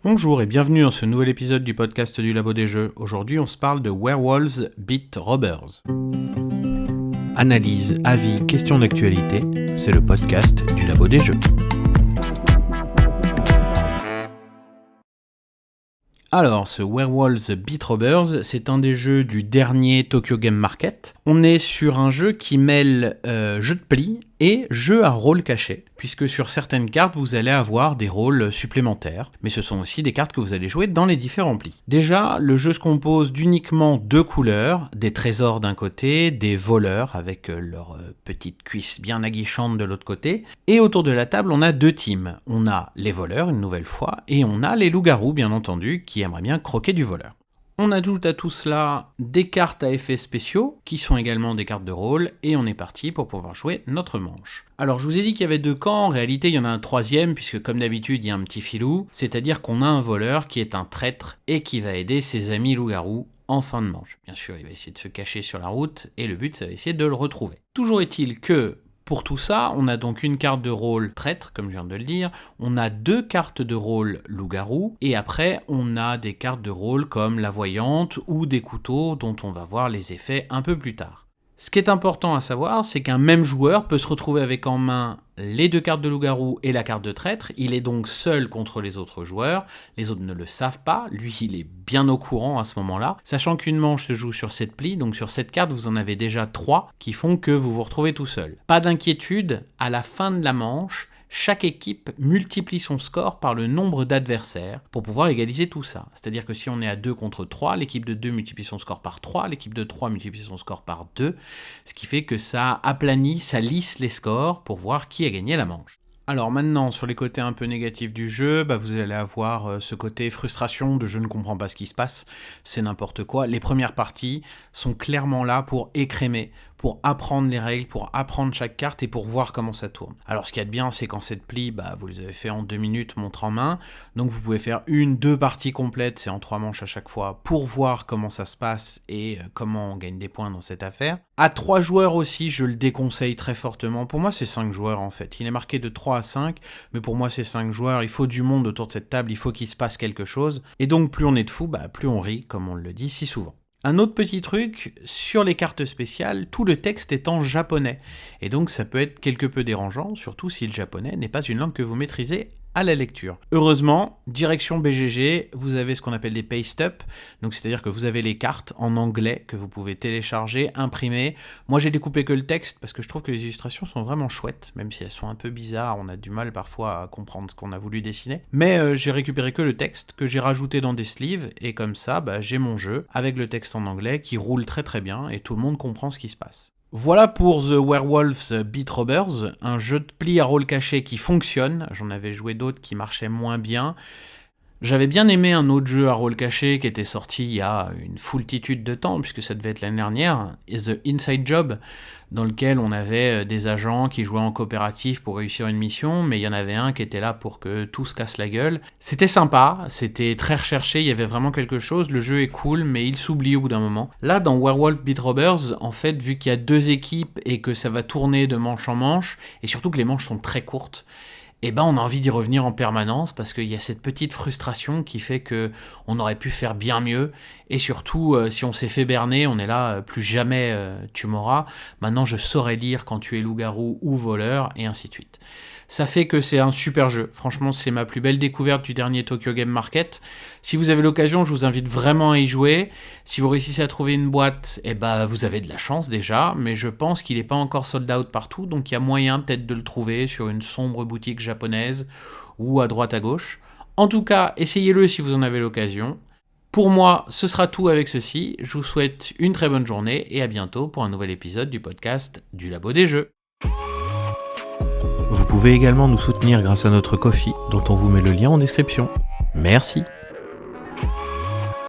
Bonjour et bienvenue dans ce nouvel épisode du podcast du Labo des Jeux. Aujourd'hui, on se parle de Werewolves Beat Robbers. Analyse, avis, questions d'actualité, c'est le podcast du Labo des Jeux. Alors, ce Werewolves Beat Robbers, c'est un des jeux du dernier Tokyo Game Market. On est sur un jeu qui mêle jeu de pli et jeu à rôle caché, puisque sur certaines cartes, vous allez avoir des rôles supplémentaires, mais ce sont aussi des cartes que vous allez jouer dans les différents plis. Déjà, le jeu se compose d'uniquement deux couleurs, des trésors d'un côté, des voleurs avec leurs petites cuisses bien aguichantes de l'autre côté, et autour de la table, on a deux teams. On a les voleurs, une nouvelle fois, et on a les loups-garous, bien entendu, qui aimeraient bien croquer du voleur. On ajoute à tout cela des cartes à effets spéciaux, qui sont également des cartes de rôle, et on est parti pour pouvoir jouer notre manche. Alors je vous ai dit qu'il y avait deux camps, en réalité il y en a un troisième, puisque comme d'habitude il y a un petit filou, c'est-à-dire qu'on a un voleur qui est un traître, et qui va aider ses amis loups-garous en fin de manche. Bien sûr, il va essayer de se cacher sur la route, et le but, c'est d'essayer de le retrouver. Toujours est-il que pour tout ça, on a donc une carte de rôle traître, comme je viens de le dire, on a deux cartes de rôle loup-garou, et après on a des cartes de rôle comme la voyante ou des couteaux dont on va voir les effets un peu plus tard. Ce qui est important à savoir, c'est qu'un même joueur peut se retrouver avec en main les deux cartes de loup-garou et la carte de traître, il est donc seul contre les autres joueurs, les autres ne le savent pas, lui il est bien au courant à ce moment-là, sachant qu'une manche se joue sur 7 plis, donc sur cette carte vous en avez déjà 3 qui font que vous vous retrouvez tout seul. Pas d'inquiétude, à la fin de la manche, chaque équipe multiplie son score par le nombre d'adversaires pour pouvoir égaliser tout ça. C'est-à-dire que si on est à 2 contre 3, l'équipe de 2 multiplie son score par 3, l'équipe de 3 multiplie son score par 2, ce qui fait que ça aplanit, ça lisse les scores pour voir qui a gagné la manche. Alors maintenant, sur les côtés un peu négatifs du jeu, vous allez avoir ce côté frustration de je ne comprends pas ce qui se passe, c'est n'importe quoi. Les premières parties sont clairement là pour écrémer, pour apprendre les règles, pour apprendre chaque carte et pour voir comment ça tourne. Alors ce qu'il y a de bien, c'est qu'en 7 plis, vous les avez fait en 2 minutes, montre en main, donc vous pouvez faire 1-2 parties complètes, c'est en 3 manches à chaque fois, pour voir comment ça se passe et comment on gagne des points dans cette affaire. À 3 joueurs aussi, je le déconseille très fortement. Pour moi, c'est 5 joueurs en fait. Il est marqué de 3 à 5, mais pour moi, c'est 5 joueurs. Il faut du monde autour de cette table, il faut qu'il se passe quelque chose. Et donc, plus on est de fous, plus on rit, comme on le dit si souvent. Un autre petit truc, sur les cartes spéciales, tout le texte est en japonais. Et donc, ça peut être quelque peu dérangeant, surtout si le japonais n'est pas une langue que vous maîtrisez à la lecture. Heureusement, direction BGG, vous avez ce qu'on appelle des paste-up, donc c'est-à-dire que vous avez les cartes en anglais que vous pouvez télécharger, imprimer. Moi j'ai découpé que le texte parce que je trouve que les illustrations sont vraiment chouettes, même si elles sont un peu bizarres, on a du mal parfois à comprendre ce qu'on a voulu dessiner. Mais j'ai récupéré que le texte, que j'ai rajouté dans des sleeves, et comme ça, j'ai mon jeu avec le texte en anglais qui roule très très bien et tout le monde comprend ce qui se passe. Voilà pour The Werewolves Beat Robbers, un jeu de pli à rôle caché qui fonctionne. J'en avais joué d'autres qui marchaient moins bien. J'avais bien aimé un autre jeu à rôle caché qui était sorti il y a une foultitude de temps, puisque ça devait être l'année dernière, The Inside Job, dans lequel on avait des agents qui jouaient en coopératif pour réussir une mission, mais il y en avait un qui était là pour que tout se casse la gueule. C'était sympa, c'était très recherché, il y avait vraiment quelque chose, le jeu est cool, mais il s'oublie au bout d'un moment. Là, dans Werewolves Beat Robbers, en fait, vu qu'il y a 2 équipes et que ça va tourner de manche en manche, et surtout que les manches sont très courtes, on a envie d'y revenir en permanence parce qu'il y a cette petite frustration qui fait qu'on aurait pu faire bien mieux. Et surtout, si on s'est fait berner, on est là, plus jamais tu m'auras. Maintenant, je saurais lire quand tu es loup-garou ou voleur, et ainsi de suite. Ça fait que c'est un super jeu. Franchement, c'est ma plus belle découverte du dernier Tokyo Game Market. Si vous avez l'occasion, je vous invite vraiment à y jouer. Si vous réussissez à trouver une boîte, vous avez de la chance déjà, mais je pense qu'il n'est pas encore sold out partout, donc il y a moyen peut-être de le trouver sur une sombre boutique japonaise ou à droite à gauche. En tout cas, essayez-le si vous en avez l'occasion. Pour moi, ce sera tout avec ceci. Je vous souhaite une très bonne journée et à bientôt pour un nouvel épisode du podcast du Labo des Jeux. Vous pouvez également nous soutenir grâce à notre Ko-fi, dont on vous met le lien en description. Merci.